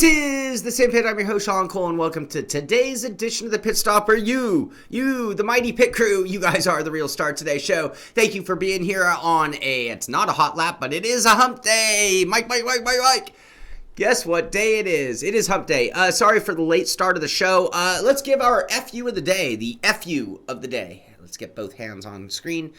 is the Simpit. I'm your host, Shaun, and welcome to today's edition of the Pit Stop, where you, the mighty pit crew, you guys are the real star of today's show. Thank you for being here on it's not a hot lap, but it is a hump day. Mike. Guess what day it is? It is hump day. Sorry for the late start of the show. Let's give our FU of the day, the FU of the day. Let's get both hands on screen.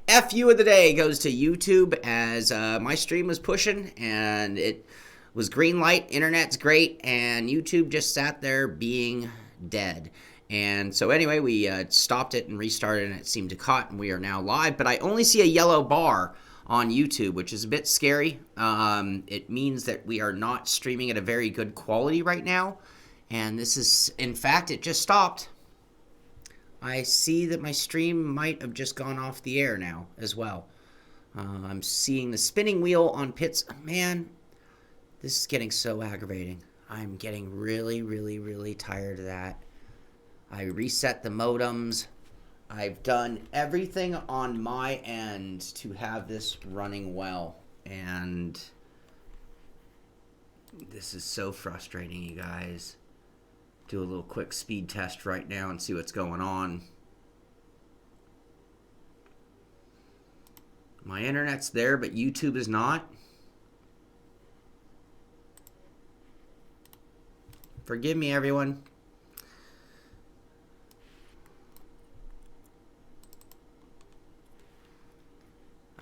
FU of the day goes to YouTube, as my stream was pushing, and it was green light, internet's great, and YouTube just sat there being dead. And so anyway, we stopped it and restarted, and it seemed to cut, and we are now live. But I only see a yellow bar on YouTube, which is a bit scary. It means that we are not streaming at a very good quality right now. And this is, in fact, it just stopped. I see that my stream might have just gone off the air now as well. I'm seeing the spinning wheel on Pits. Man, this is getting so aggravating. I'm getting really tired of that. I reset the modems. I've done everything on my end to have this running well. And this is so frustrating, you guys. Do a little quick speed test right now and see what's going on. My internet's there, but YouTube is not. Forgive me, everyone.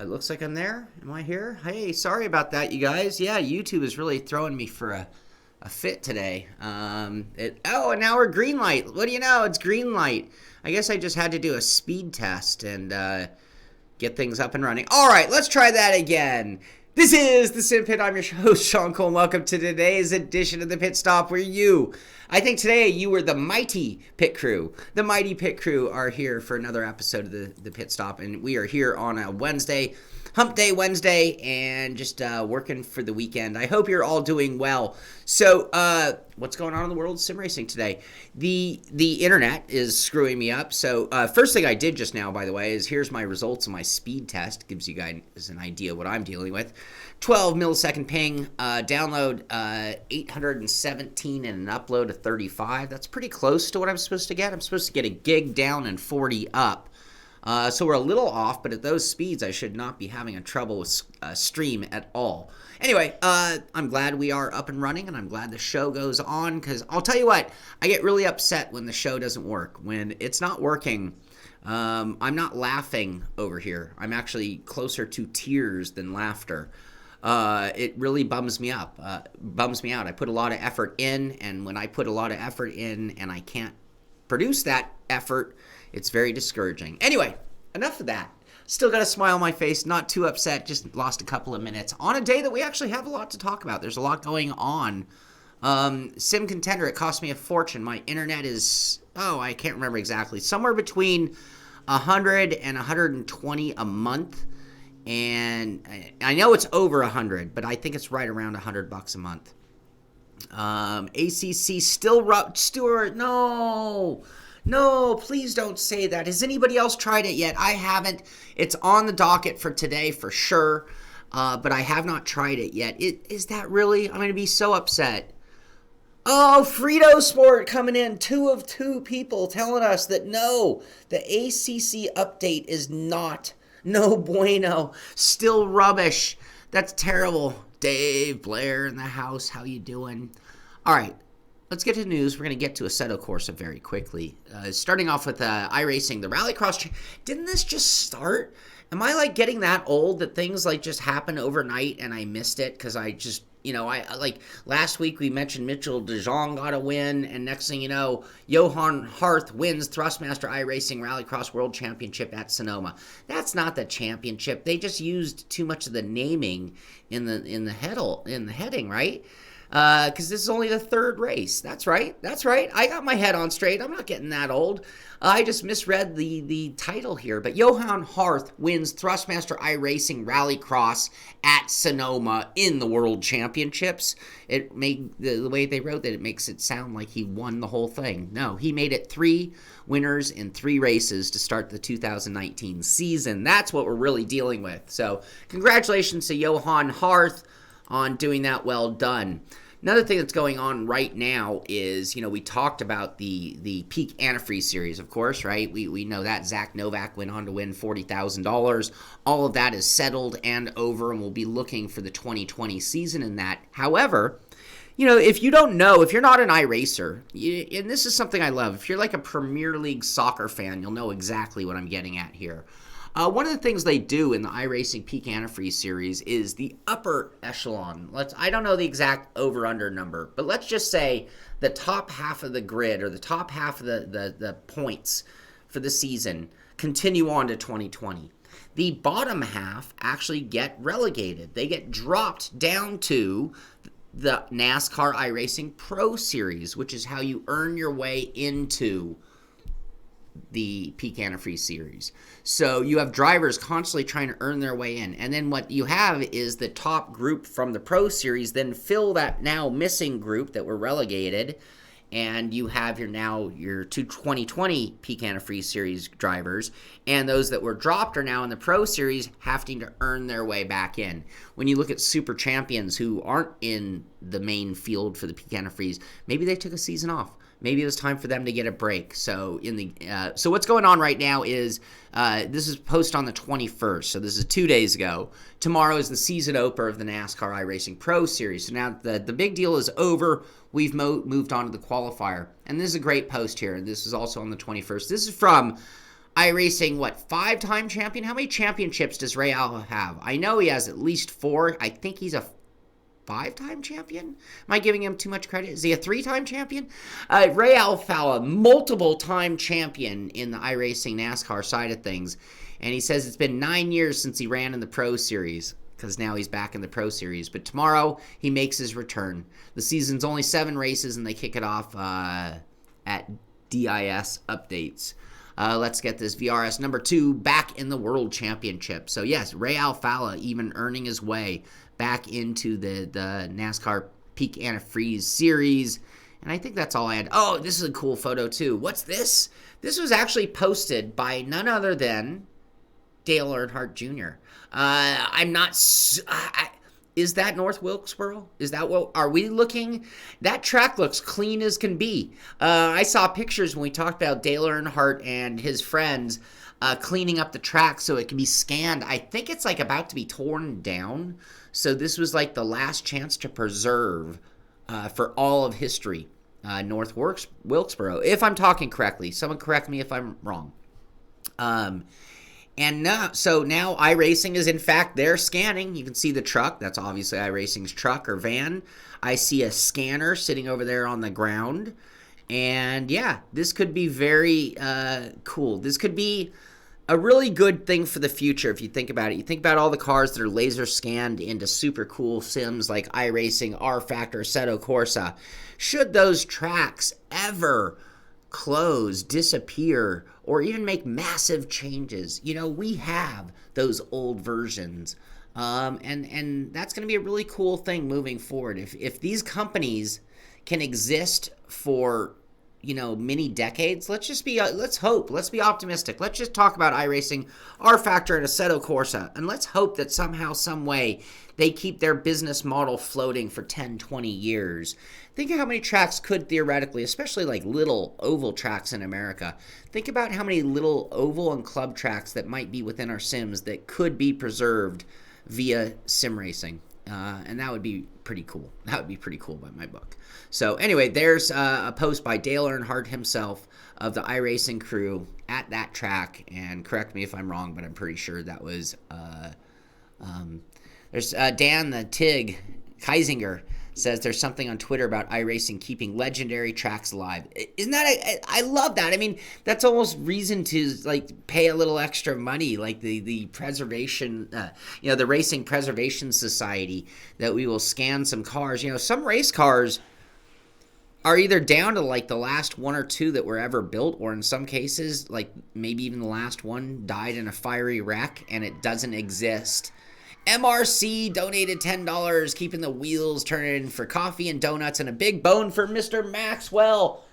It looks like I'm there. Am I here? Hey, sorry about that, you guys. Yeah, YouTube is really throwing me for a fit today. And now we're green light. What do you know? It's green light. I guess I just had to do a speed test and get things up and running. All right, let's try that again. This is the Simpit. I'm your host, Shaun, and welcome to today's edition of the Pit Stop, where I think today you were the mighty pit crew. The mighty pit crew are here for another episode of the Pit Stop, and we are here on a Wednesday, Hump Day Wednesday, and just working for the weekend. I hope you're all doing well. So, what's going on in the world of sim racing today? The internet is screwing me up. So, first thing I did just now, by the way, is here's my results of my speed test. Gives you guys an idea what I'm dealing with. 12 millisecond ping, download 817 and an upload of 35. That's pretty close to what I'm supposed to get. I'm supposed to get a gig down and 40 up. So we're a little off, but at those speeds, I should not be having a trouble with stream at all. Anyway, I'm glad we are up and running, and I'm glad the show goes on, because I'll tell you what, I get really upset when the show doesn't work. When it's not working, I'm not laughing over here. I'm actually closer to tears than laughter. It really bums me out. I put a lot of effort in, and when I put a lot of effort in and I can't produce that effort, it's very discouraging. Anyway, enough of that. Still got a smile on my face, not too upset, just lost a couple of minutes on a day that we actually have a lot to talk about. There's a lot going on. Sim Contender, it cost me a fortune. My internet is, I can't remember exactly, somewhere between 100 and 120 a month. And I know it's over 100, but I think it's right around $100 a month. ACC Stewart, no, please don't say that. Has anybody else tried it yet? I haven't. It's on the docket for today for sure, but I have not tried it yet. Is that really? I'm going to be so upset. Oh, Frito Sport coming in. 2 of 2 people telling us that no, the ACC update is no bueno. Still rubbish. That's terrible. Dave, Blair in the house. How you doing? All right. Let's get to the news. We're going to get to Assetto Corsa very quickly. Starting off with iRacing, the Rallycross. Didn't this just start? Am I getting that old that things just happen overnight and I missed it because I just, I last week we mentioned Mitchell DeJong got a win, and next thing you know, Johan Harth wins Thrustmaster iRacing Rallycross World Championship at Sonoma. That's not the championship. They just used too much of the naming in the heading, right? Because this is only the 3rd race. That's right. I got my head on straight. I'm not getting that old. I just misread the title here. But Johan Harth wins Thrustmaster iRacing Rallycross at Sonoma in the World Championships. It made the way they wrote that, it makes it sound like he won the whole thing. No, he made it 3 winners in 3 races to start the 2019 season. That's what we're really dealing with. So congratulations to Johan Harth on doing that. Well done. Another thing that's going on right now is, we talked about the Peak Antifreeze series, of course, right? We know that Zach Novak went on to win $40,000. All of that is settled and over, and we'll be looking for the 2020 season in that. However, if you don't know, if you're not an iRacer, and this is something I love, if you're like a Premier League soccer fan, you'll know exactly what I'm getting at here. One of the things they do in the iRacing Peak Antifreeze series is the upper echelon. I don't know the exact over-under number, but let's just say the top half of the grid or the top half of the points for the season continue on to 2020. The bottom half actually get relegated. They get dropped down to the NASCAR iRacing Pro Series, which is how you earn your way into the Peak Antifreeze series. So you have drivers constantly trying to earn their way in. And then what you have is the top group from the Pro Series then fill that now missing group that were relegated. And you have your 2020 Peak Antifreeze series drivers. And those that were dropped are now in the Pro Series having to earn their way back in. When you look at super champions who aren't in the main field for the Peak Antifreeze, maybe they took a season off. Maybe it was time for them to get a break. So so what's going on right now is this is posted on the 21st. So this is 2 days ago. Tomorrow is the season opener of the NASCAR iRacing Pro Series. So now the big deal is over. We've moved on to the qualifier. And this is a great post here. This is also on the 21st. This is from iRacing, 5-time champion? How many championships does Ray Alva have? I know he has at least 4. I think he's a 5-time champion? Am I giving him too much credit? Is he a 3-time champion? Ray Alfala, multiple-time champion in the iRacing NASCAR side of things. And he says it's been 9 years since he ran in the Pro Series, because now he's back in the Pro Series. But tomorrow, he makes his return. The season's only 7 races, and they kick it off at DIS updates. Let's get this VRS number 2 back in the World Championship. So, yes, Ray Alfala even earning his way back into the NASCAR Peak Antifreeze series. And I think that's all I had. Oh, this is a cool photo, too. What's this? This was actually posted by none other than Dale Earnhardt Jr. I'm not... is that North Wilkesboro? Is that what... Are we looking... That track looks clean as can be. I saw pictures when we talked about Dale Earnhardt and his friends cleaning up the track so it can be scanned. I think it's about to be torn down. So this was the last chance to preserve for all of history North Wilkesboro. If I'm talking correctly. Someone correct me if I'm wrong. And now iRacing is in fact there scanning. You can see the truck. That's obviously iRacing's truck or van. I see a scanner sitting over there on the ground. And yeah, this could be very cool. This could be a really good thing for the future if you think about it. You think about all the cars that are laser scanned into super cool sims like iRacing, R-Factor, Assetto Corsa. Should those tracks ever close, disappear, or even make massive changes, we have those old versions. And that's going to be a really cool thing moving forward. If these companies can exist for many decades, let's hope, let's be optimistic. Let's just talk about iRacing, R-Factor, and Assetto Corsa, and let's hope that somehow, some way, they keep their business model floating for 10, 20 years. Think of how many tracks could theoretically, especially little oval tracks in America, think about how many little oval and club tracks that might be within our sims that could be preserved via Simracing. And that would be pretty cool. That would be pretty cool by my book. So anyway, there's a post by Dale Earnhardt himself of the iRacing crew at that track. And correct me if I'm wrong, but I'm pretty sure that was... there's Dan the Tig Keisinger says there's something on Twitter about iRacing keeping legendary tracks alive. Isn't that... I love that. I mean, that's almost reason to pay a little extra money, the preservation, the Racing Preservation Society, that we will scan some cars. Some race cars are either down to the last 1 or 2 that were ever built, or in some cases, maybe even the last one died in a fiery wreck and it doesn't exist. MRC donated $10, keeping the wheels turning for coffee and donuts, and a big bone for Mr. Maxwell.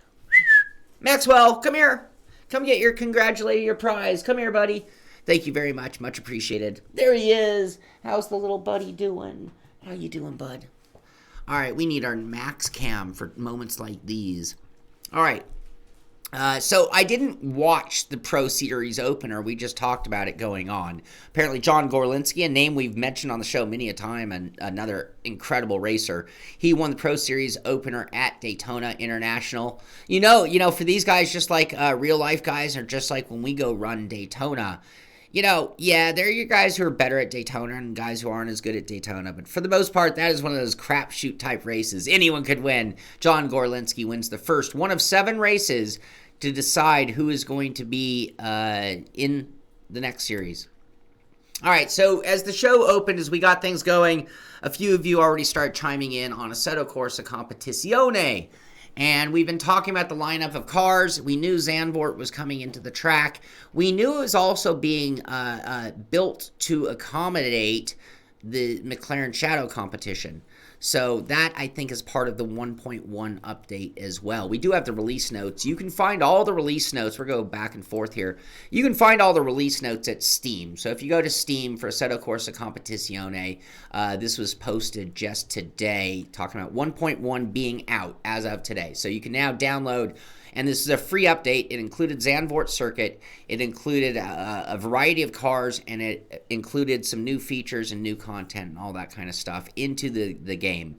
Maxwell, come here. Come get your prize. Come here, buddy. Thank you very much. Much appreciated. There he is. How's the little buddy doing? How you doing, bud? All right, we need our max cam for moments like these. All right. So I didn't watch the Pro Series opener. We just talked about it going on. Apparently, John Gorlinski, a name we've mentioned on the show many a time, and another incredible racer. He won the Pro Series opener at Daytona International. You know, for these guys, just like real life guys, or just like when we go run Daytona. Yeah, there are your guys who are better at Daytona and guys who aren't as good at Daytona. But for the most part, that is one of those crapshoot type races. Anyone could win. John Gorlinski wins the first one of 7 races to decide who is going to be in the next series. All right, so as the show opened, as we got things going, a few of you already started chiming in on Assetto Corsa Competizione. And we've been talking about the lineup of cars. We knew Zandvoort was coming into the track. We knew it was also being built to accommodate the McLaren Shadow competition. So that, I think, is part of the 1.1 update as well. We do have the release notes. You can find all the release notes. We're going back and forth here. You can find all the release notes at Steam. So if you go to Steam for Assetto Corsa Competizione, this was posted just today, talking about 1.1 being out as of today. So you can now download. And this is a free update. It included Zandvoort Circuit. It included a variety of cars, and it included some new features and new content and all that kind of stuff into the game.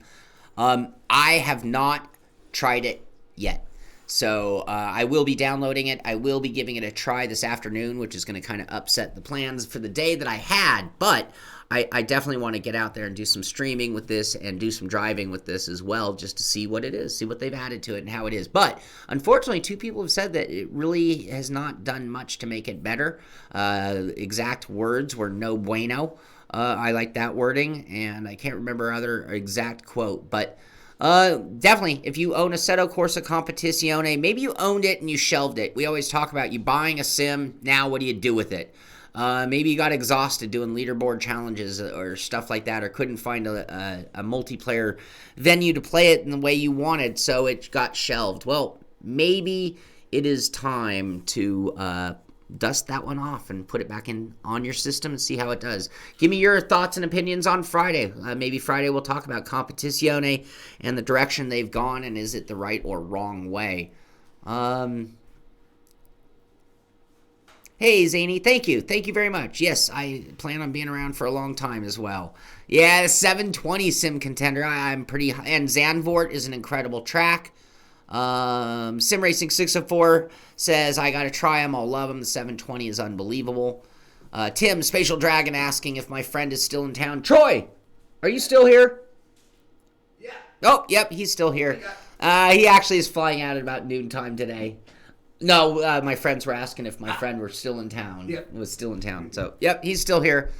I have not tried it yet. So I will be downloading it. I will be giving it a try this afternoon, which is going to kind of upset the plans for the day that I had. But I definitely want to get out there and do some streaming with this and do some driving with this as well, just to see what it is, see what they've added to it and how it is. But unfortunately, 2 people have said that it really has not done much to make it better. Exact words were no bueno. I like that wording, and I can't remember other exact quote, but definitely, if you own Assetto Corsa Competizione, maybe you owned it and you shelved it. We always talk about you buying a sim. Now, what do you do with it? Maybe you got exhausted doing leaderboard challenges or stuff like that, or couldn't find a multiplayer venue to play it in the way you wanted, so it got shelved. Well, maybe it is time to dust that one off and put it back on your system and see how it does. Give me your thoughts and opinions on Friday. Maybe Friday we'll talk about Competizione and the direction they've gone, and is it the right or wrong way. Hey, Zany, thank you. Thank you very much. Yes, I plan on being around for a long time as well. Yeah, the 720 sim contender, I'm pretty high. And Zandvoort is an incredible track. Simracing 604 says, I got to try them. I'll love them. The 720 is unbelievable. Tim, Spatial Dragon, asking if my friend is still in town. Troy, are you still here? Yeah. Oh, yep, he's still here. He actually is flying out at about noontime today. No, my friends were asking if my friend were still in town. Yep. Was still in town. So, yep, he's still here.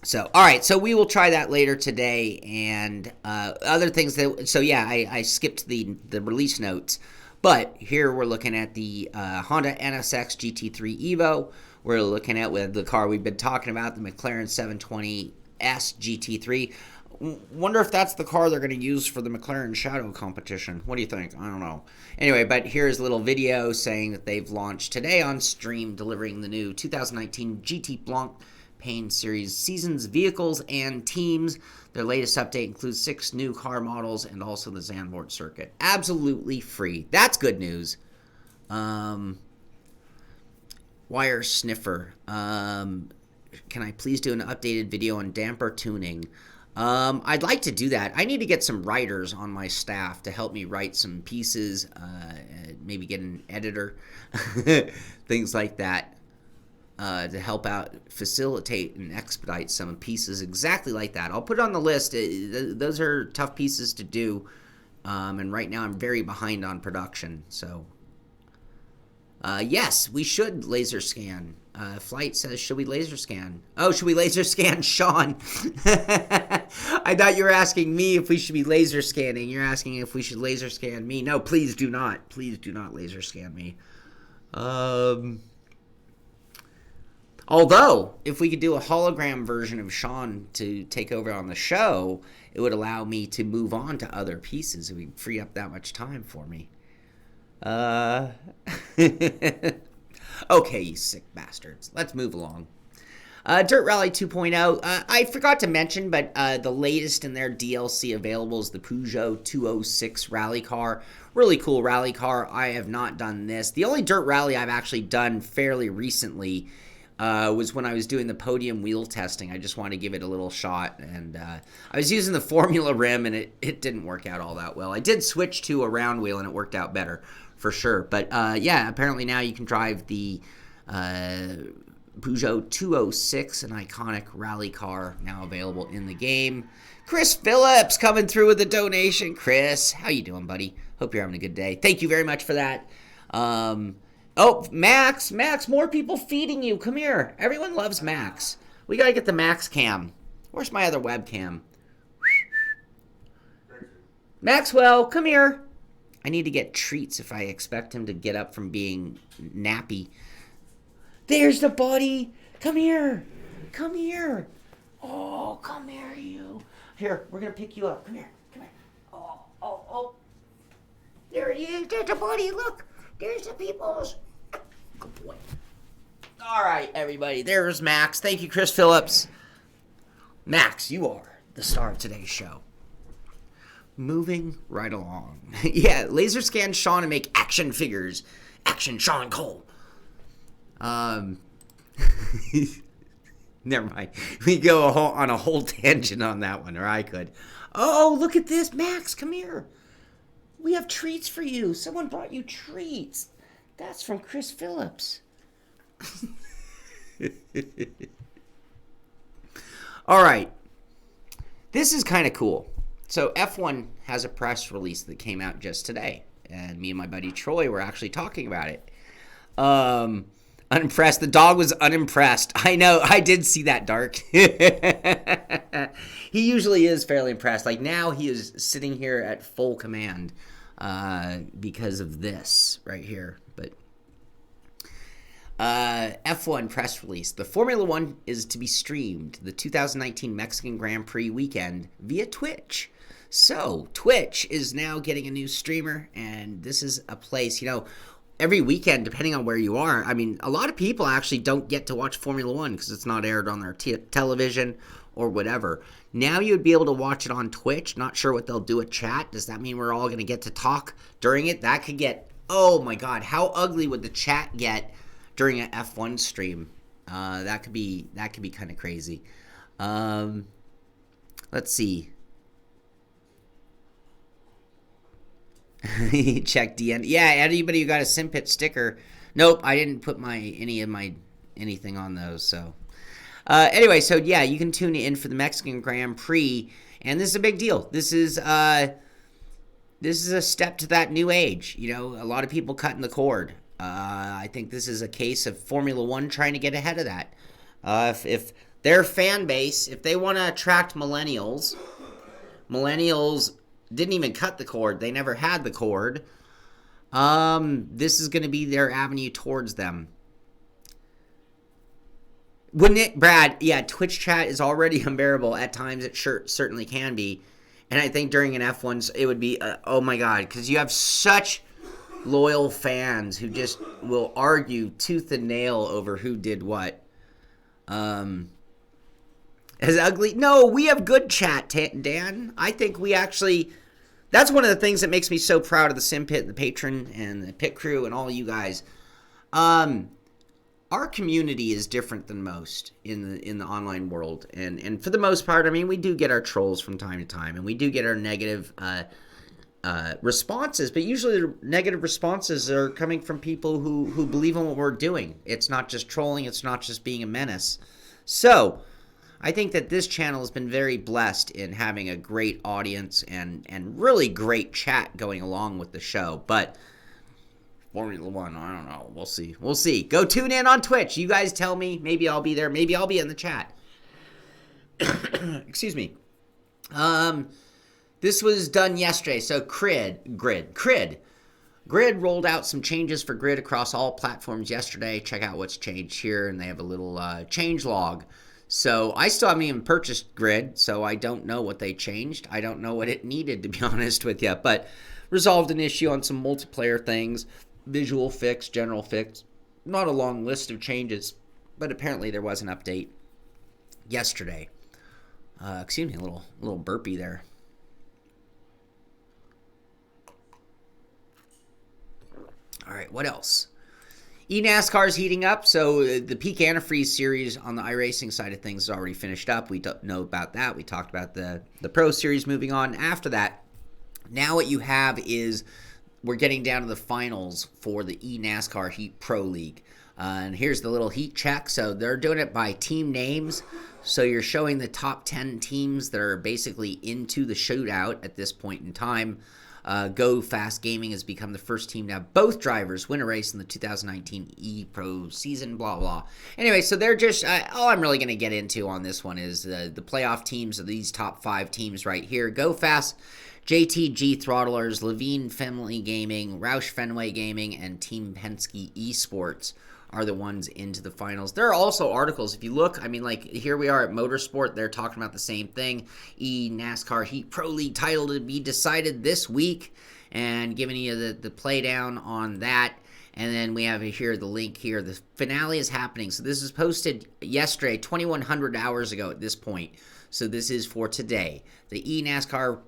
So, all right. So we will try that later today, and other things that. So yeah, I skipped the release notes, but here we're looking at the Honda NSX GT3 Evo. We're looking at with the car we've been talking about, the McLaren 720S GT3. Wonder if that's the car they're going to use for the McLaren Shadow competition. What do you think? I don't know. Anyway, but here's a little video saying that they've launched today on stream, delivering the new 2019 GT Blanc Pain Series seasons, vehicles, and teams. Their latest update includes 6 new car models and also the Zandvoort circuit. Absolutely free. That's good news. Wire Sniffer. Can I please do an updated video on damper tuning? I'd like to do that. I need to get some writers on my staff to help me write some pieces, maybe get an editor, things like that, to help out, facilitate, and expedite some pieces exactly like that. I'll put it on the list. Those are tough pieces to do, and right now I'm very behind on production. So, yes, we should laser scan. Flight says, should we laser scan? Oh, should we laser scan Shaun? I thought you were asking me if we should be laser scanning. You're asking if we should laser scan me. No, please do not. Please do not laser scan me. Although, if we could do a hologram version of Shaun to take over on the show, it would allow me to move on to other pieces. It would free up that much time for me. Okay, you sick bastards. Let's move along. Dirt Rally 2.0. I forgot to mention, but the latest in their DLC available is the Peugeot 206 rally car. Really cool rally car. I have not done this. The only dirt rally I've actually done fairly recently was when I was doing the podium wheel testing. I just wanted to give it a little shot, and I was using the Formula rim, and it didn't work out all that well. I did switch to a round wheel, and it worked out better for sure. But yeah, apparently now you can drive the Peugeot 206, an iconic rally car, now available in the game. Chris Phillips coming through with a donation. Chris, how you doing, buddy? Hope you're having a good day. Thank you very much for that. Oh, Max, more people feeding you. Come here. Everyone loves Max. We got to get the Max cam. Where's my other webcam? Maxwell, come here. I need to get treats if I expect him to get up from being nappy. There's the buddy. Come here. Come here. Oh, come here, you. Here, we're going to pick you up. Come here. Come here. Oh. There he is. There's the buddy. Look. There's the peoples. Good boy. All right, everybody. There's Max. Thank you, Chris Phillips. Max, you are the star of today's show. Moving right along. Yeah, laser scan Shaun and make action figures. Action Shaun Cole. Never mind. We go on a whole tangent on that one, or I could. Oh, look at this. Max, come here. We have treats for you. Someone brought you treats. That's from Chris Phillips. All right. This is kind of cool. So F1 has a press release that came out just today. And me and my buddy Troy were actually talking about it. Unimpressed. The dog was unimpressed. I know. I did see that, Dark. He usually is fairly impressed. Like now he is sitting here at full command because of this right here. But F1 press release. The Formula One is to be streamed the 2019 Mexican Grand Prix weekend via Twitch. So Twitch is now getting a new streamer, and this is a place, every weekend, depending on where you are. I mean, a lot of people actually don't get to watch Formula One because it's not aired on their television or whatever. Now you would be able to watch it on Twitch. Not sure what they'll do with chat. Does that mean we're all going to get to talk during it? That could get, oh my God, how ugly would the chat get during an F1 stream? That could be kind of crazy. Let's see. Check DN. Yeah, anybody who got a Simpit sticker. Nope, I didn't put anything on those. So anyway, so yeah, you can tune in for the Mexican Grand Prix, and this is a big deal. This is a step to that new age. A lot of people cutting the cord. I think this is a case of Formula One trying to get ahead of that. If their fan base, if they want to attract millennials didn't even cut the cord. They never had the cord. This is going to be their avenue towards them. Wouldn't it, Brad? Yeah, Twitch chat is already unbearable. At times it certainly can be. And I think during an F1, it would be, oh my God, because you have such loyal fans who just will argue tooth and nail over who did what. As ugly? No, we have good chat, Dan. I think we actually... That's one of the things that makes me so proud of the Simpit, the patron, and the pit crew, and all you guys. Our community is different than most in the online world. And for the most part, I mean, we do get our trolls from time to time, and we do get our negative responses. But usually the negative responses are coming from people who believe in what we're doing. It's not just trolling. It's not just being a menace. So... I think that this channel has been very blessed in having a great audience and really great chat going along with the show. But Formula One, I don't know. We'll see. We'll see. Go tune in on Twitch. You guys tell me. Maybe I'll be there. Maybe I'll be in the chat. Excuse me. This was done yesterday. So Grid rolled out some changes for Grid across all platforms yesterday. Check out what's changed here, and they have a little change log. So I still haven't even purchased Grid, so I don't know what they changed. I don't know what it needed, to be honest with you. But resolved an issue on some multiplayer things, visual fix, general fix. Not a long list of changes, but apparently there was an update. yesterday. Excuse me, a little burpee there. All right, what else? eNASCAR is heating up, so the Peak Antifreeze series on the iRacing side of things is already finished up. We don't know about that. We talked about the Pro Series moving on. After that, now what you have is we're getting down to the finals for the eNASCAR Heat Pro League. And here's the little heat check. So they're doing it by team names. So you're showing the top 10 teams that are basically into the shootout at this point in time. Go Fast Gaming has become the first team to have both drivers win a race in the 2019 E-Pro season, blah, blah. Anyway, so they're just, all I'm really going to get into on this one is the playoff teams of these top 5 teams right here. Go Fast, JTG Throttlers, Levine Family Gaming, Roush Fenway Gaming, and Team Penske Esports are the ones into the finals. There are also articles, if you look, I mean, like, here we are at Motorsport, they're talking about the same thing. eNASCAR Heat Pro League title to be decided this week, and giving you the play down on that. And then we have here the link here. The finale is happening. So this is posted yesterday, 2,100 hours ago at this point. So this is for today. The eNASCAR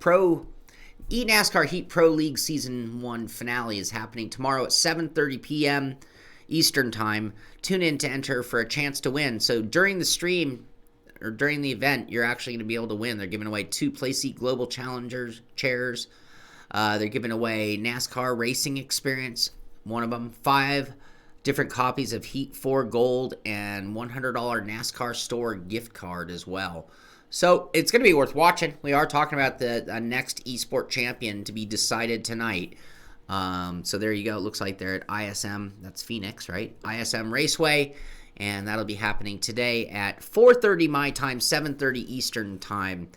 Heat Pro League Season 1 finale is happening tomorrow at 7:30 p.m. Eastern Time. Tune in to enter for a chance to win. So during the stream, or during the event, you're actually going to be able to win. They're giving away 2 Playseat Global Challengers chairs. They're giving away NASCAR Racing Experience, one of them, 5 different copies of Heat 4 Gold, and $100 NASCAR Store gift card as well. So it's going to be worth watching. We are talking about the next eSport champion to be decided tonight. So there you go. It looks like they're at ISM. That's Phoenix, right? ISM Raceway. And that'll be happening today at 4:30 my time, 7:30 Eastern time.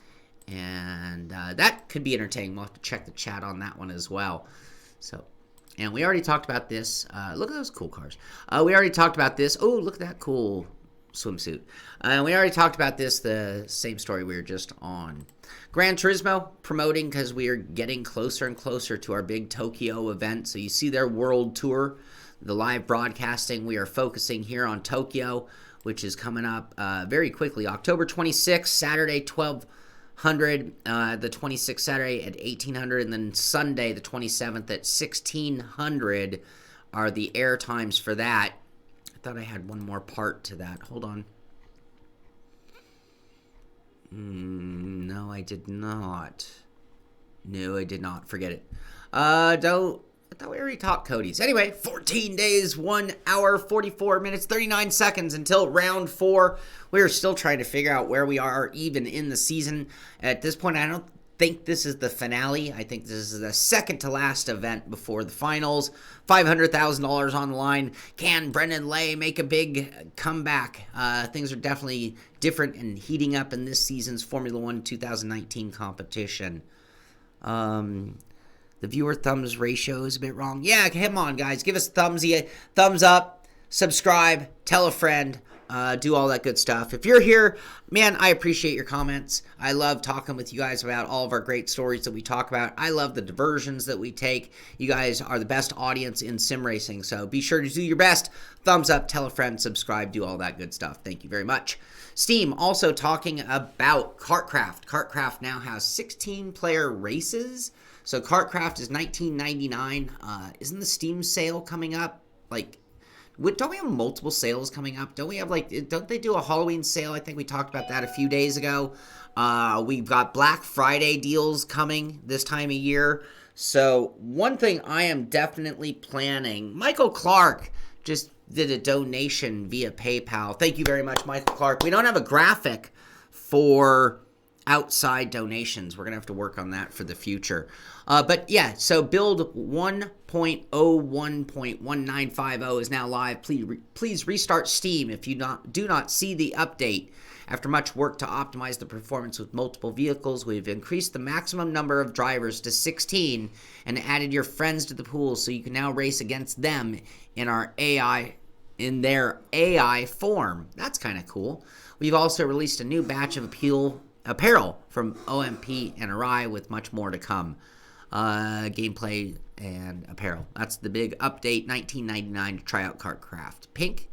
And that could be entertaining. We'll have to check the chat on that one as well. So, and we already talked about this. Look at those cool cars. We already talked about this. Oh, look at that cool swimsuit. We already talked about this, the same story we were just on. Gran Turismo promoting because we are getting closer and closer to our big Tokyo event. So you see their world tour, the live broadcasting. We are focusing here on Tokyo, which is coming up very quickly. October 26th, Saturday, 1200. The 26th Saturday at 1800. And then Sunday, the 27th at 1600 are the air times for that. I thought I had one more part to that. Hold on. No, I did not. No, I did not. Forget it. I thought we already talked Cody's. Anyway, 14 days, 1 hour, 44 minutes, 39 seconds until round 4. We are still trying to figure out where we are even in the season. At this point, I don't think this is the finale. I think this is the second to last event before the finals. $500,000 on the line. Can Brendan Lay make a big comeback? Things are definitely different and heating up in this season's Formula One 2019 competition. The viewer thumbs ratio is a bit wrong. Yeah, come on, guys. Give us thumbs up, subscribe, tell a friend. Do all that good stuff. If you're here, man, I appreciate your comments. I love talking with you guys about all of our great stories that we talk about. I love the diversions that we take. You guys are the best audience in sim racing, so be sure to do your best. Thumbs up, tell a friend, subscribe, do all that good stuff. Thank you very much. Steam also talking about KartKraft. KartKraft now has 16-player races. So KartKraft is $19.99. Isn't the Steam sale coming up? Don't we have multiple sales coming up? Don't they do a Halloween sale? I think we talked about that a few days ago. We've got Black Friday deals coming this time of year. So one thing I am definitely planning, Michael Clark just did a donation via PayPal. Thank you very much, Michael Clark. We don't have a graphic for outside donations. We're going to have to work on that for the future. But yeah, so build 1.01.1950 is now live. Please restart Steam if you do not see the update. After much work to optimize the performance with multiple vehicles, we've increased the maximum number of drivers to 16 and added your friends to the pool so you can now race against them in their AI form. That's kind of cool. We've also released a new batch of apparel from OMP and Arai with much more to come. Gameplay and apparel. That's the big update. $19.99 to try out KartKraft. Pink?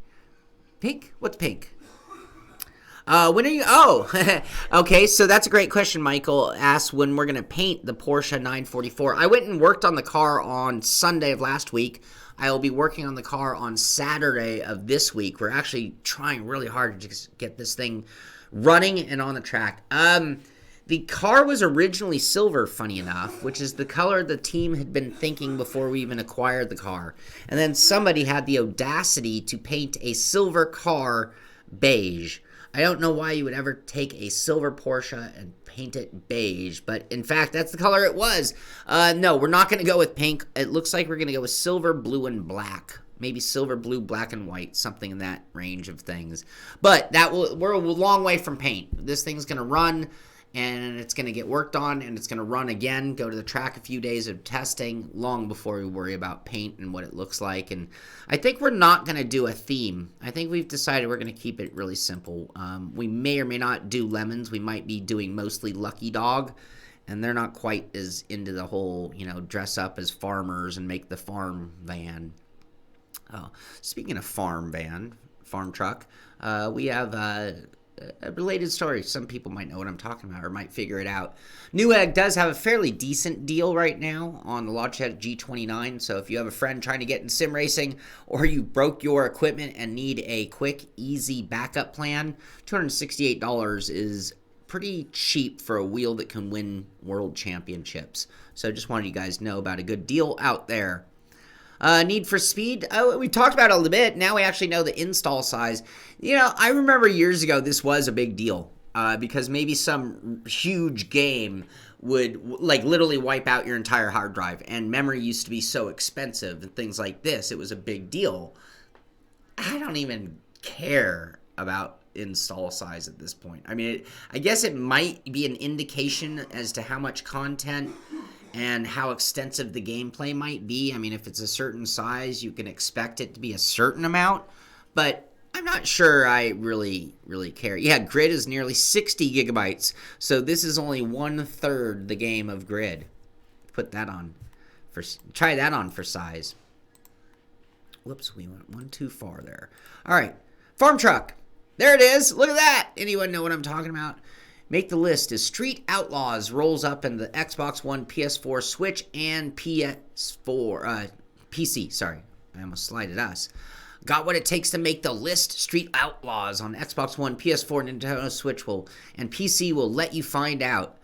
What's pink? When are you? Oh, okay. So that's a great question. Michael asked when we're going to paint the Porsche 944. I went and worked on the car on Sunday of last week. I will be working on the car on Saturday of this week. We're actually trying really hard to just get this thing running and on the track. The car was originally silver, funny enough, which is the color the team had been thinking before we even acquired the car. And then somebody had the audacity to paint a silver car beige. I don't know why you would ever take a silver Porsche and paint it beige, but in fact, that's the color it was. No, we're not going to go with pink. It looks like we're going to go with silver, blue, and black. Maybe silver, blue, black, and white, something in that range of things. But we're a long way from paint. This thing's going to run, and it's going to get worked on, and it's going to run again, go to the track a few days of testing long before we worry about paint and what it looks like. And I think we're not going to do a theme. I think we've decided we're going to keep it really simple. We may or may not do lemons. We might be doing mostly Lucky Dog, and they're not quite as into the whole, dress up as farmers and make the farm van. Oh, speaking of farm truck, we have a related story. Some people might know what I'm talking about or might figure it out. Newegg does have a fairly decent deal right now on the Logitech G29. So if you have a friend trying to get in sim racing or you broke your equipment and need a quick, easy backup plan, $268 is pretty cheap for a wheel that can win world championships. So just wanted you guys to know about a good deal out there. Need for Speed, we talked about it a little bit. Now we actually know the install size. I remember years ago this was a big deal because maybe some huge game would literally wipe out your entire hard drive, and memory used to be so expensive and things like this. It was a big deal. I don't even care about install size at this point. I mean, I guess it might be an indication as to how much content and how extensive the gameplay might be. I mean, if it's a certain size, you can expect it to be a certain amount, but I'm not sure I really care. Yeah, Grid is nearly 60 gigabytes, so this is only 1/3 the game of Grid. Try that on for size. Whoops, we went one too far there. All right, farm truck. There it is. Look at that. Anyone know what I'm talking about? Make the list as Street Outlaws rolls up in the Xbox One, PS4, Switch, and PS4, PC. Sorry, I almost slided us. Got what it takes to make the list. Street Outlaws on Xbox One, PS4, Nintendo Switch and PC will let you find out.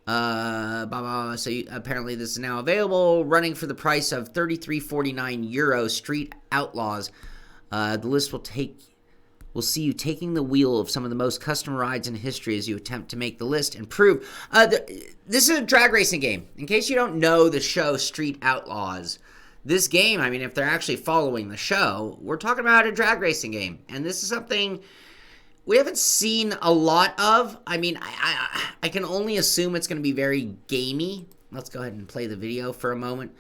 Apparently this is now available, running for the price of €33.49. Street Outlaws. The list will see you taking the wheel of some of the most custom rides in history as you attempt to make the list and prove. This is a drag racing game. In case you don't know the show Street Outlaws, this game, I mean, if they're actually following the show, we're talking about a drag racing game. And this is something we haven't seen a lot of. I mean, I can only assume it's going to be very gamey. Let's go ahead and play the video for a moment.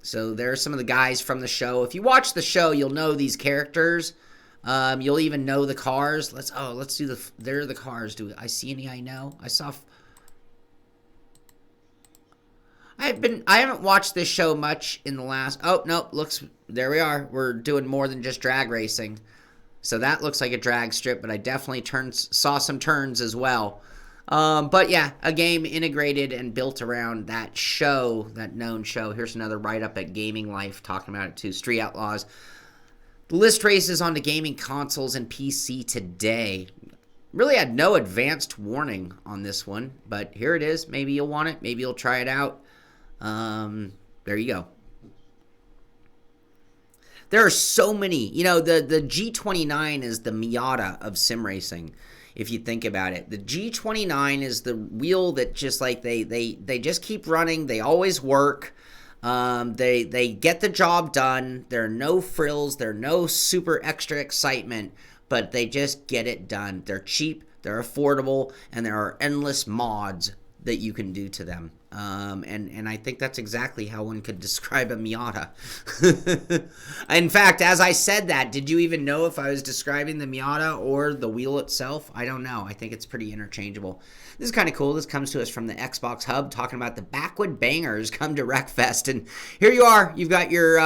So there are some of the guys from the show. If you watch the show, you'll know these characters. You'll even know the cars. Let's do there are the cars. Do I see any I know? I haven't watched this show much in the last. Oh, no, there we are. We're doing more than just drag racing. So that looks like a drag strip, but I definitely saw some turns as well. But yeah, a game integrated and built around that show, that known show. Here's another write-up at Gaming Life talking about it too. Street Outlaws. The list races onto gaming consoles and PC today. Really had no advanced warning on this one, but here it is. Maybe you'll want it. Maybe you'll try it out. There you go. There are so many. The G29 is the Miata of sim racing, if you think about it. The G29 is the wheel that just they just keep running. They always work. They get the job done. There are no frills. There are no super extra excitement, but they just get it done. They're cheap. They're affordable, and there are endless mods that you can do to them. And I think that's exactly how one could describe a Miata. In fact, as I said that, did you even know if I was describing the Miata or the wheel itself? I don't know. I think it's pretty interchangeable. This is kind of cool. This comes to us from the Xbox Hub, talking about the Backwood Bangers come to Wreckfest. And here you are. You've got your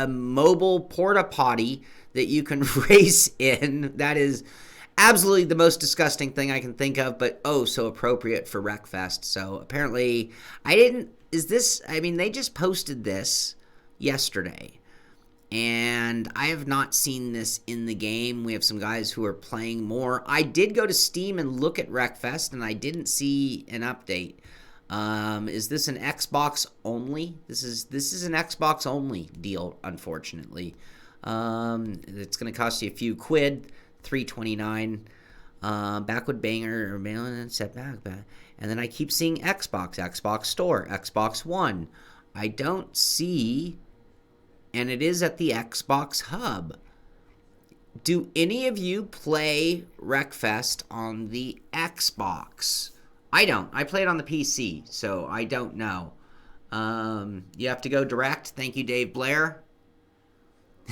mobile porta potty that you can race in. That is absolutely the most disgusting thing I can think of, but oh, so appropriate for Wreckfest. So apparently, they just posted this yesterday, and I have not seen this in the game. We have some guys who are playing more. I did go to Steam and look at Wreckfest, and I didn't see an update. Is this an Xbox only? This is an Xbox only deal, unfortunately. It's going to cost you a few quid, $3.29. Backwood banger or mail in setback, and then I keep seeing Xbox Store, Xbox One. I don't see, and it is at the Xbox Hub. Do any of you play Wreckfest on the Xbox? I don't. I play it on the PC, so I don't know. You have to go direct. Thank you, Dave Blair.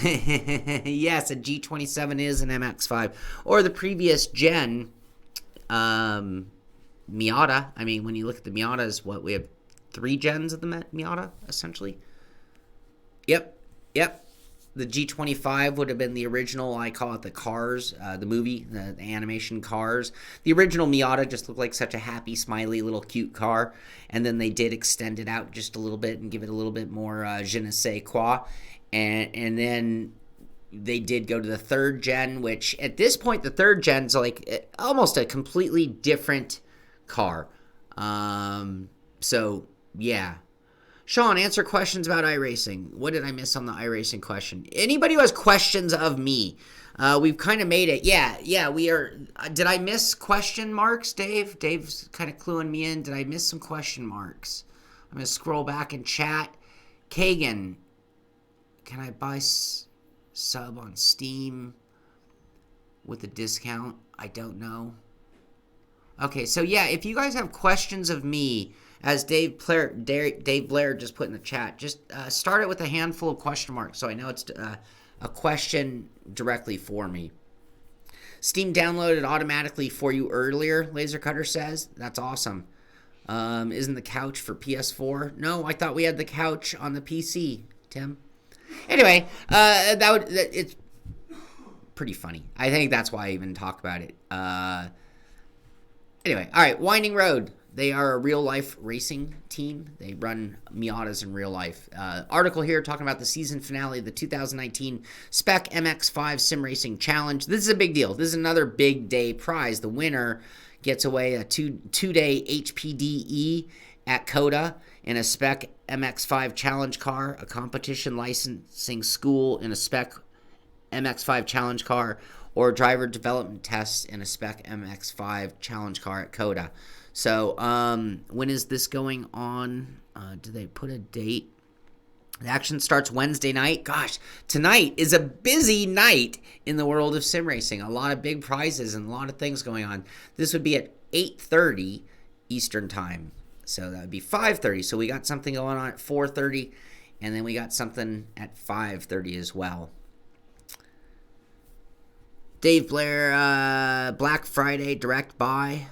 Yes, a G27 is an MX5. Or the previous gen Miata. I mean, when you look at the Miatas, we have 3 gens of the Miata, essentially. Yep. The G25 would have been the original, I call it the Cars, the movie, the animation Cars. The original Miata just looked like such a happy, smiley, little cute car. And then they did extend it out just a little bit and give it a little bit more je ne sais quoi. And then they did go to the 3rd gen, which at this point, the 3rd gen's like almost a completely different car. So, yeah. Shaun, answer questions about iRacing. What did I miss on the iRacing question? Anybody who has questions of me, we've kind of made it. Yeah, we are. Did I miss question marks, Dave? Dave's kind of cluing me in. Did I miss some question marks? I'm going to scroll back and chat. Kagan, can I buy sub on Steam with a discount? I don't know. Okay, so yeah, if you guys have questions of me, as Dave Blair just put in the chat, just start it with a handful of question marks so I know it's a question directly for me. Steam downloaded automatically for you earlier, Laser Cutter says. That's awesome. Isn't the couch for PS4? No, I thought we had the couch on the PC, Tim. Anyway, it's pretty funny. I think that's why I even talk about it. Anyway, all right, Winding Road. They are a real-life racing team. They run Miatas in real life. Article here talking about the season finale of the 2019 Spec MX5 Simracing Challenge. This is a big deal. This is another big day prize. The winner gets away a two-day HPDE at COTA in a Spec MX5 Challenge car, a competition licensing school in a Spec MX5 Challenge car, or driver development tests in a Spec MX5 Challenge car at COTA. So, when is this going on? Do they put a date? The action starts Wednesday night. Gosh, tonight is a busy night in the world of sim racing. A lot of big prizes and a lot of things going on. This would be at 8:30 Eastern time. So that would be 5:30. So we got something going on at 4:30, and then we got something at 5:30 as well. Dave Blair, Black Friday direct buy.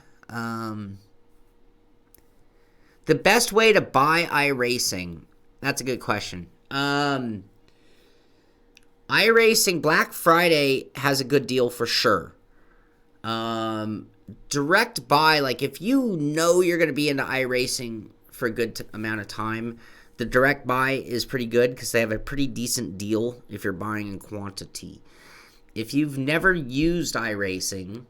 The best way to buy iRacing? That's a good question. iRacing Black Friday has a good deal for sure. Direct buy, like if you know you're going to be into iRacing for a good amount of time, the direct buy is pretty good because they have a pretty decent deal if you're buying in quantity. If you've never used iRacing,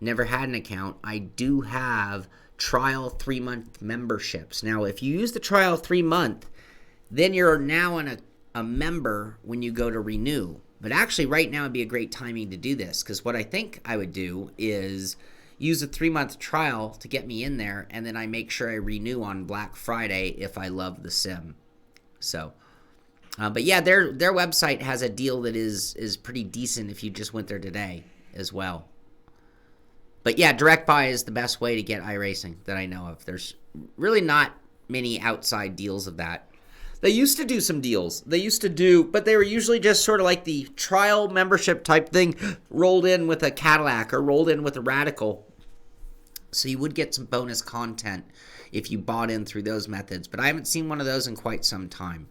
never had an account, I do have trial 3-month memberships. Now, if you use the trial 3-month, then you're now a member when you go to renew. But actually, right now would be a great timing to do this because what I think I would do is use a 3-month trial to get me in there, and then I make sure I renew on Black Friday if I love the sim. So, but yeah, their website has a deal that is pretty decent if you just went there today as well. But yeah, direct buy is the best way to get iRacing that I know of. There's really not many outside deals of that. They used to do some deals. But they were usually just sort of like the trial membership type thing rolled in with a Cadillac or rolled in with a Radical. So you would get some bonus content if you bought in through those methods. But I haven't seen one of those in quite some time.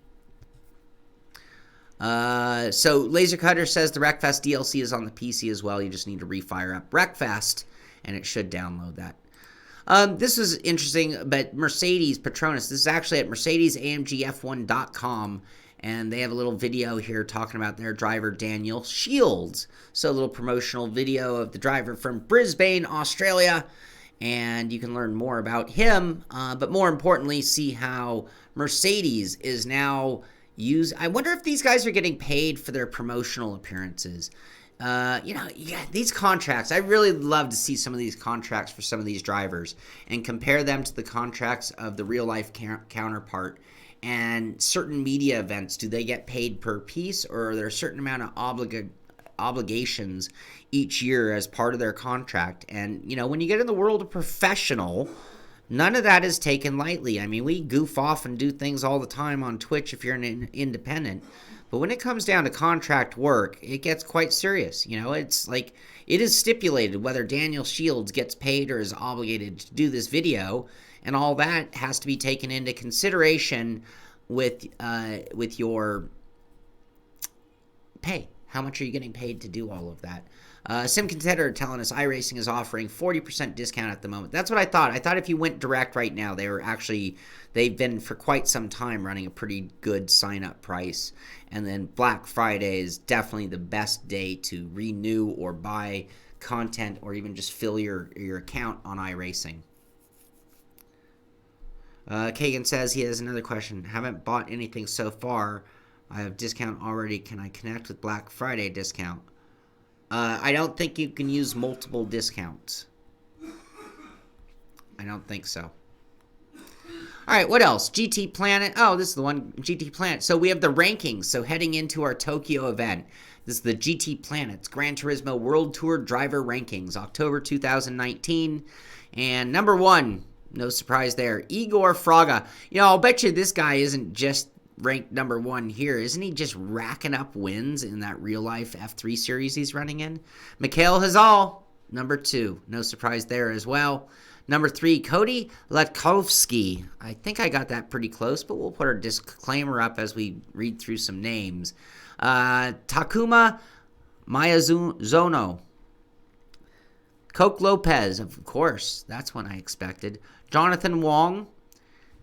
So Laser Cutter says the Wreckfest DLC is on the PC as well. You just need to refire up Wreckfest, and it should download that. This was interesting, but Mercedes Petronas, this is actually at mercedesamgf1.com, and they have a little video here talking about their driver, Daniel Shields. So a little promotional video of the driver from Brisbane, Australia, and you can learn more about him, but more importantly, see how Mercedes is now I wonder if these guys are getting paid for their promotional appearances. These contracts, I really love to see some of these contracts for some of these drivers and compare them to the contracts of the real life counterpart. And certain media events, do they get paid per piece, or are there a certain amount of obligations each year as part of their contract? And, when you get in the world of professional, none of that is taken lightly. I mean, we goof off and do things all the time on Twitch if you're an independent. But when it comes down to contract work, it gets quite serious. It's like it is stipulated whether Daniel Shields gets paid or is obligated to do this video, and all that has to be taken into consideration with your pay. How much are you getting paid to do all of that? Sim Contender telling us iRacing is offering 40% discount at the moment. That's what I thought. I thought if you went direct right now, they've been for quite some time running a pretty good sign-up price. And then Black Friday is definitely the best day to renew or buy content or even just fill your account on iRacing. Kagan says he has another question. Haven't bought anything so far. I have discount already. Can I connect with Black Friday discount? I don't think you can use multiple discounts. I don't think so. All right, what else? GT Planet. Oh, this is the one, GT Planet. So we have the rankings. So heading into our Tokyo event, this is the GT Planet's Gran Turismo World Tour Driver Rankings, October 2019. And number one, no surprise there, Igor Fraga. I'll bet you this guy isn't just ranked number one here. Isn't he just racking up wins in that real-life F3 series he's running in? Mikhail Hazal, number two. No surprise there as well. Number three, Cody Latkovsky. I think I got that pretty close, but we'll put our disclaimer up as we read through some names. Takuma Miyazono. Coke Lopez, of course. That's one I expected. Jonathan Wong.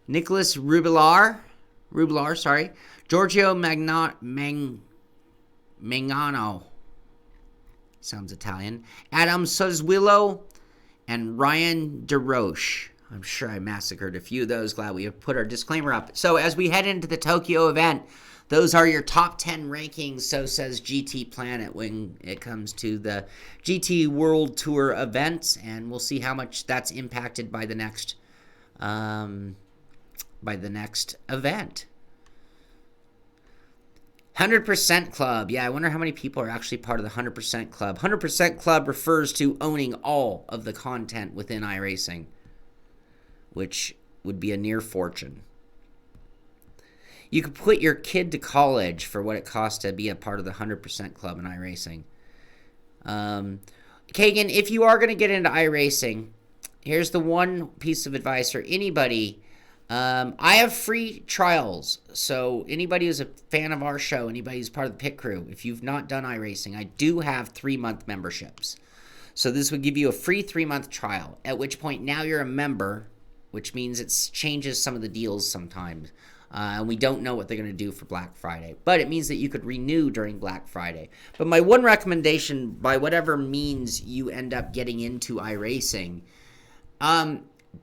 Nicholas Rubilar, Giorgio Mangano, sounds Italian, Adam Suzwillo, and Ryan DeRoche. I'm sure I massacred a few of those. Glad we have put our disclaimer up. So as we head into the Tokyo event, those are your top 10 rankings, so says GT Planet when it comes to the GT World Tour events, and we'll see how much that's impacted by the next event. 100% Club. Yeah, I wonder how many people are actually part of the 100% Club. 100% Club refers to owning all of the content within iRacing, which would be a near fortune. You could put your kid to college for what it costs to be a part of the 100% Club in iRacing. Kagan, if you are going to get into iRacing, here's the one piece of advice for anybody. I have free trials, so anybody who's a fan of our show, anybody who's part of the pit crew, if you've not done iRacing, I do have 3-month memberships. So this would give you a free 3-month trial, at which point now you're a member, which means it changes some of the deals sometimes. And we don't know what they're going to do for Black Friday. But it means that you could renew during Black Friday. But my one recommendation, by whatever means you end up getting into iRacing,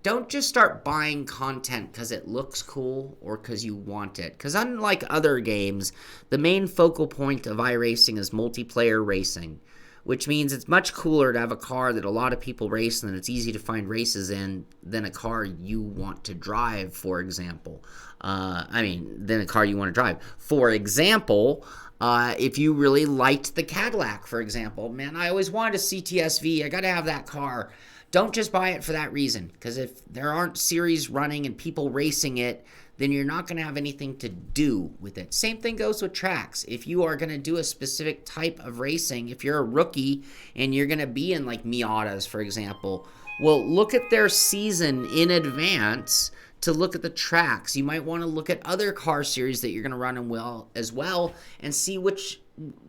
don't just start buying content because it looks cool or because you want it. Because unlike other games, the main focal point of iRacing is multiplayer racing, which means it's much cooler to have a car that a lot of people race and it's easy to find races in than a car you want to drive, for example. Than a car you want to drive. For example, if you really liked the Cadillac, for example, man, I always wanted a CTS-V. I got to have that car. Don't just buy it for that reason, because if there aren't series running and people racing it, then you're not going to have anything to do with it. Same thing goes with tracks. If you are going to do a specific type of racing, if you're a rookie and you're going to be in like Miatas, for example, well, look at their season in advance to look at the tracks. You might want to look at other car series that you're going to run in as well and see which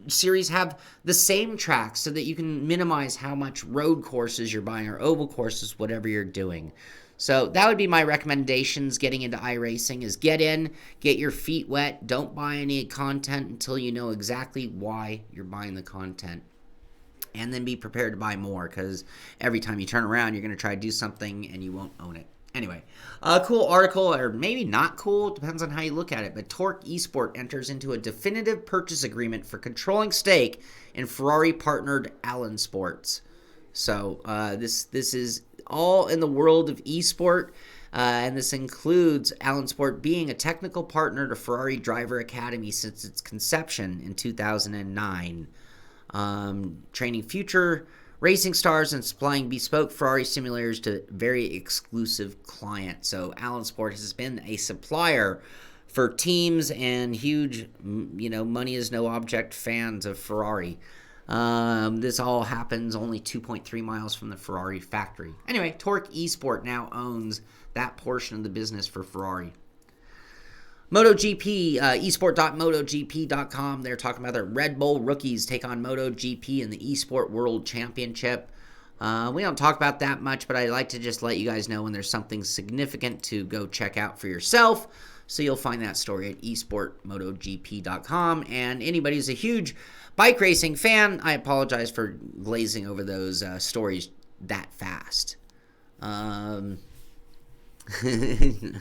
series have the same tracks so that you can minimize how much road courses you're buying or oval courses, whatever you're doing. So that would be my recommendations getting into iRacing is get in, get your feet wet, don't buy any content until you know exactly why you're buying the content. And then be prepared to buy more because every time you turn around, you're going to try to do something and you won't own it. Anyway, a cool article, or maybe not cool, depends on how you look at it, but Torque Esport enters into a definitive purchase agreement for controlling stake in Ferrari-partnered Allen Sports. So this is all in the world of esport, and this includes Allen Sport being a technical partner to Ferrari Driver Academy since its conception in 2009. Training future racing stars and supplying bespoke Ferrari simulators to very exclusive clients. So Allen Sport has been a supplier for teams and huge, money is no object fans of Ferrari. This all happens only 2.3 miles from the Ferrari factory. Anyway, Torque Esport now owns that portion of the business for Ferrari. MotoGP, esport.motogp.com. They're talking about their Red Bull rookies take on MotoGP in the Esport World Championship. We don't talk about that much, but I like to just let you guys know when there's something significant to go check out for yourself. So you'll find that story at esportmotogp.com. And anybody who's a huge bike racing fan, I apologize for glazing over those stories that fast.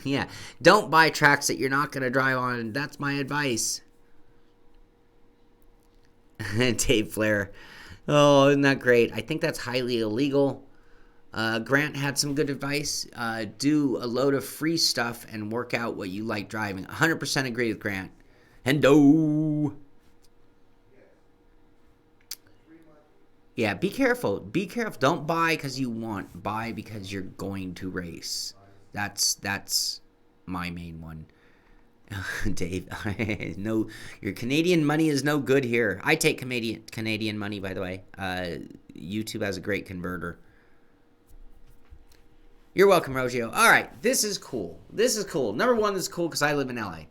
Yeah, don't buy tracks that you're not going to drive on. That's my advice. Dave Flair. Oh, isn't that great? I think that's highly illegal. Grant had some good advice. Do a load of free stuff and work out what you like driving. 100% agree with Grant. Hendo. Yeah, be careful. Be careful. Don't buy because you want. Buy because you're going to race. That's my main one. Dave, no, your Canadian money is no good here. I take Canadian money, by the way. YouTube has a great converter. You're welcome, Rogio. All right, this is cool. This is cool. Number one, this is cool because I live in LA.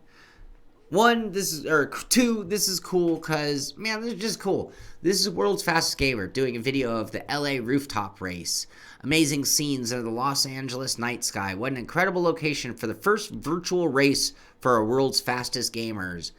Two, this is cool because, man, this is just cool. This is World's Fastest Gamer doing a video of the LA rooftop race. Amazing scenes of the Los Angeles night sky. What an incredible location for the first virtual race for our World's Fastest Gamers.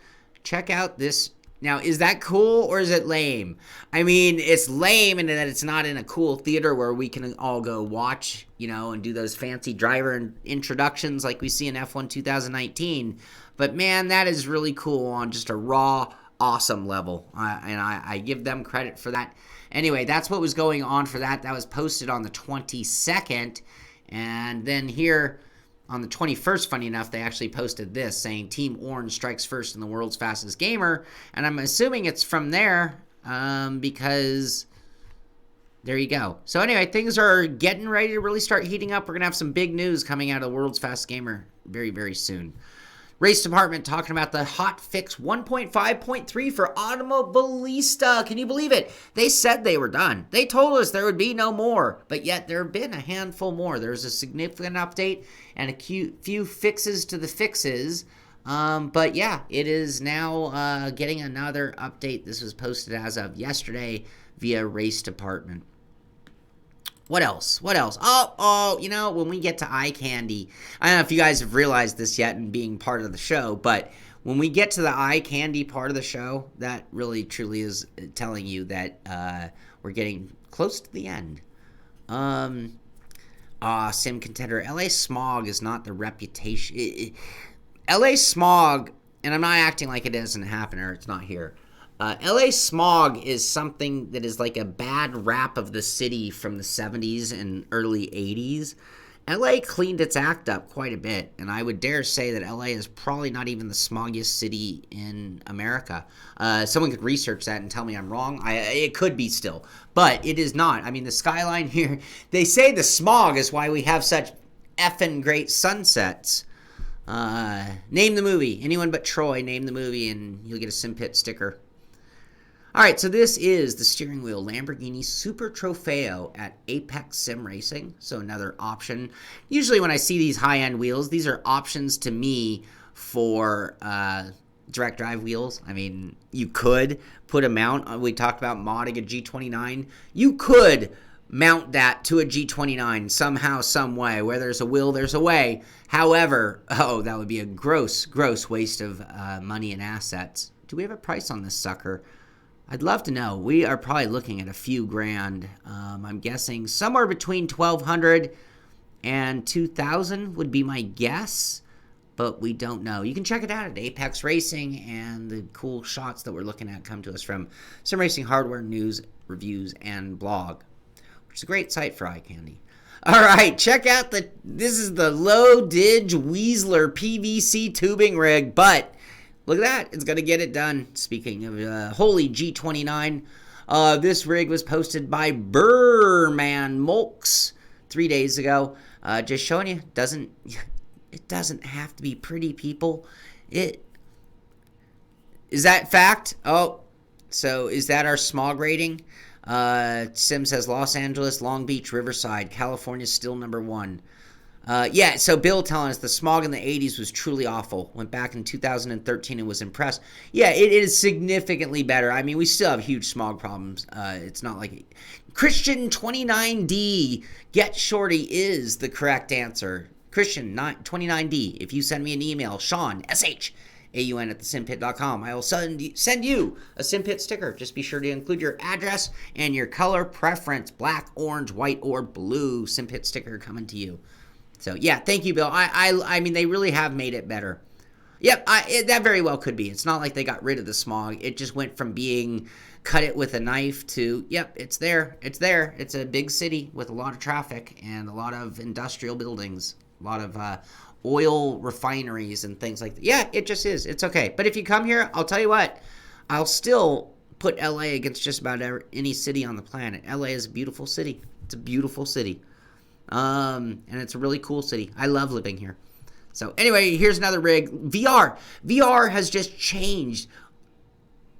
Check out this. Now, is that cool or is it lame? I mean, it's lame in that it's not in a cool theater where we can all go watch, and do those fancy driver introductions like we see in F1 2019. But, man, that is really cool on just a raw, awesome level. And I give them credit for that. Anyway, that's what was going on for that. That was posted on the 22nd. And then here on the 21st, funny enough, they actually posted this saying Team Orange strikes first in the World's Fastest Gamer. And I'm assuming it's from there because there you go. So anyway, things are getting ready to really start heating up. We're going to have some big news coming out of the World's Fastest Gamer very, very soon. Race department talking about the hot fix 1.5.3 for Automobilista. Can you believe it? They said they were done. They told us there would be no more, but yet there have been a handful more. There's a significant update and a few fixes to the fixes. But yeah, it is now getting another update. This was posted as of yesterday via race department. What else? Oh, when we get to eye candy, I don't know if you guys have realized this yet and being part of the show, but when we get to the eye candy part of the show, that really truly is telling you that we're getting close to the end. Sim Contender, LA smog is not the reputation. LA smog, and I'm not acting like it doesn't happen or it's not here. LA smog is something that is like a bad rap of the city from the 70s and early 80s. LA cleaned its act up quite a bit, and I would dare say that LA is probably not even the smoggiest city in America. Someone could research that and tell me I'm wrong. It could be still, but it is not. I mean, the skyline here, they say the smog is why we have such effing great sunsets. Name the movie. Anyone but Troy, name the movie, and you'll get a Simpit sticker. All right, so this is the steering wheel Lamborghini Super Trofeo at Apex Sim Racing. So another option. Usually when I see these high-end wheels, these are options to me for direct drive wheels. I mean, you could put a mount. We talked about modding a G29. You could mount that to a G29 somehow, some way. Where there's a will, there's a way. However, that would be a gross waste of money and assets. Do we have a price on this sucker? I'd love to know. We are probably looking at a few grand. I'm guessing somewhere between $1,200 and $2,000 would be my guess, but we don't know. You can check it out at Apex Racing, and the cool shots that we're looking at come to us from Simracing Hardware News, Reviews, and Blog, which is a great site for eye candy. All right, check out this is the Low Dig Weasler PVC tubing rig, but look at that. It's going to get it done. Speaking of holy G29, this rig was posted by Burman Mulks 3 days ago. Just showing you, it doesn't have to be pretty, people. Is that fact? Oh, so is that our smog rating? Sim says Los Angeles, Long Beach, Riverside, California still number one. Yeah, so Bill telling us the smog in the 80s was truly awful. Went back in 2013 and was impressed. Yeah, it is significantly better. I mean, we still have huge smog problems. It's not like Christian 29D, Get Shorty is the correct answer. Christian 29D. If you send me an email, Shaun, SHAUN at thesimpit.com, I will send you a Simpit sticker. Just be sure to include your address and your color preference, black, orange, white, or blue. Simpit sticker coming to you. So, yeah, thank you, Bill. I mean, they really have made it better. Yep, that very well could be. It's not like they got rid of the smog. It just went from being cut it with a knife to, yep, it's there. It's there. It's a big city with a lot of traffic and a lot of industrial buildings, a lot of oil refineries and things like that. Yeah, it just is. It's okay. But if you come here, I'll tell you what, I'll still put LA against just about any city on the planet. LA is a beautiful city. It's a beautiful city. And it's a really cool city. I love living here. So anyway, here's another rig. VR has just changed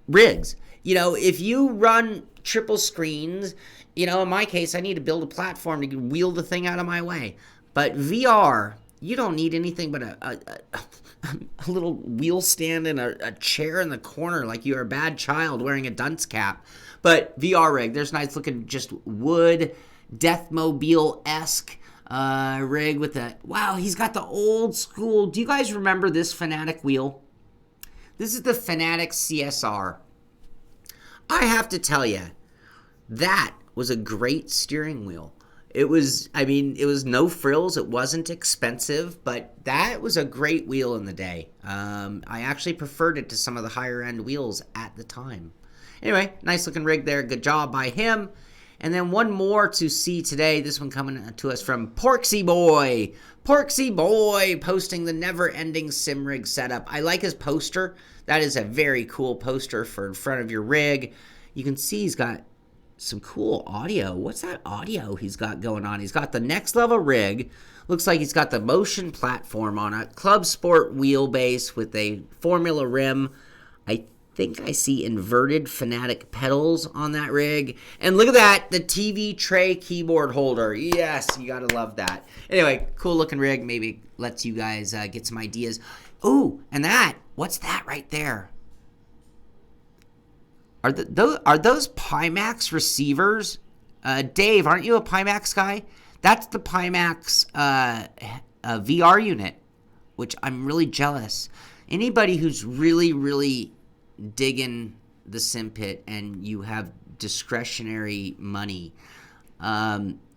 rigs. You know, if you run triple screens, you know, in my case, I need to build a platform to wheel the thing out of my way. But VR, you don't need anything but a little wheel stand and a chair in the corner like you're a bad child wearing a dunce cap. But VR rig, there's nice looking just wood, Deathmobile-esque rig with a, wow, he's got the old school. Do you guys remember this Fanatic wheel? This is the Fanatic CSR. I have to tell you, that was a great steering wheel. It was, I mean, it was no frills. It wasn't expensive, but that was a great wheel in the day. I actually preferred it to some of the higher end wheels at the time. Anyway, nice looking rig there. Good job by him. And then one more to see today. This one coming to us from Porksy Boy. Porksy Boy posting the never-ending sim rig setup. I like his poster. That is a very cool poster for in front of your rig. You can see he's got some cool audio. What's that audio he's got going on? He's got the next level rig. Looks like he's got the motion platform on it. Club Sport wheelbase with a Formula rim. I think I see inverted Fanatic pedals on that rig. And look at that, the TV tray keyboard holder. Yes, you gotta love that. Anyway, cool looking rig. Maybe lets you guys get some ideas. Ooh, and that, what's that right there? Are those Pimax receivers? Dave, aren't you a Pimax guy? That's the Pimax VR unit, which I'm really jealous. Anybody who's really digging the Simpit and you have discretionary money,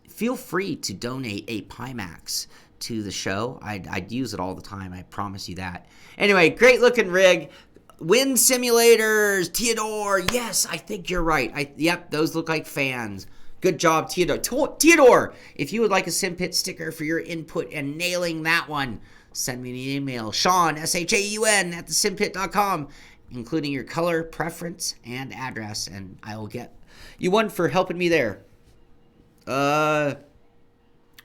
feel free to donate a Pimax to the show. I'd use it all the time. I promise you that. Anyway, great looking rig. Wind simulators, Theodore. Yes, I think you're right. Yep, those look like fans. Good job, Theodore. Theodore, if you would like a Simpit sticker for your input and nailing that one, send me an email. Shaun, SHAUN at thesimpit.com, including your color, preference, and address, and I will get you one for helping me there.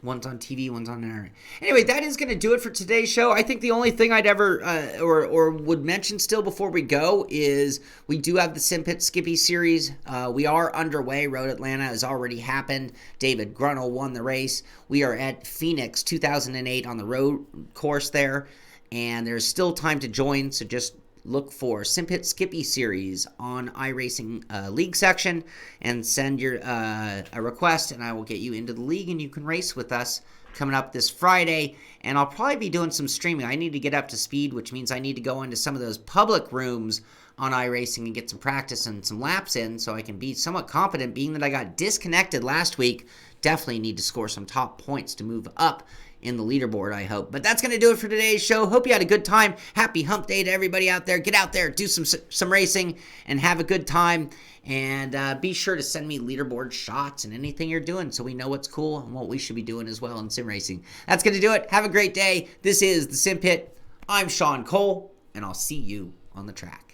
One's on TV, one's on internet. Anyway, that is going to do it for today's show. I think the only thing I'd ever or would mention still before we go is we do have the Simpit Skippy Series. We are underway. Road Atlanta has already happened. David Grunnell won the race. We are at Phoenix 2008 on the road course there, and there's still time to join, so just look for Simpit Skippy Series on iRacing League section and send your a request, and I will get you into the league, and you can race with us coming up this Friday. And I'll probably be doing some streaming. I need to get up to speed, which means I need to go into some of those public rooms on iRacing and get some practice and some laps in so I can be somewhat competent, being that I got disconnected last week. Definitely need to score some top points to move up in the leaderboard, I hope. But that's going to do it for today's show. Hope you had a good time. Happy hump day to everybody out there. Get out there, do some racing, and have a good time. And be sure to send me leaderboard shots and anything you're doing so we know what's cool and what we should be doing as well in sim racing. That's going to do it. Have a great day. This is the Simpit. I'm Shaun Cole, and I'll see you on the track.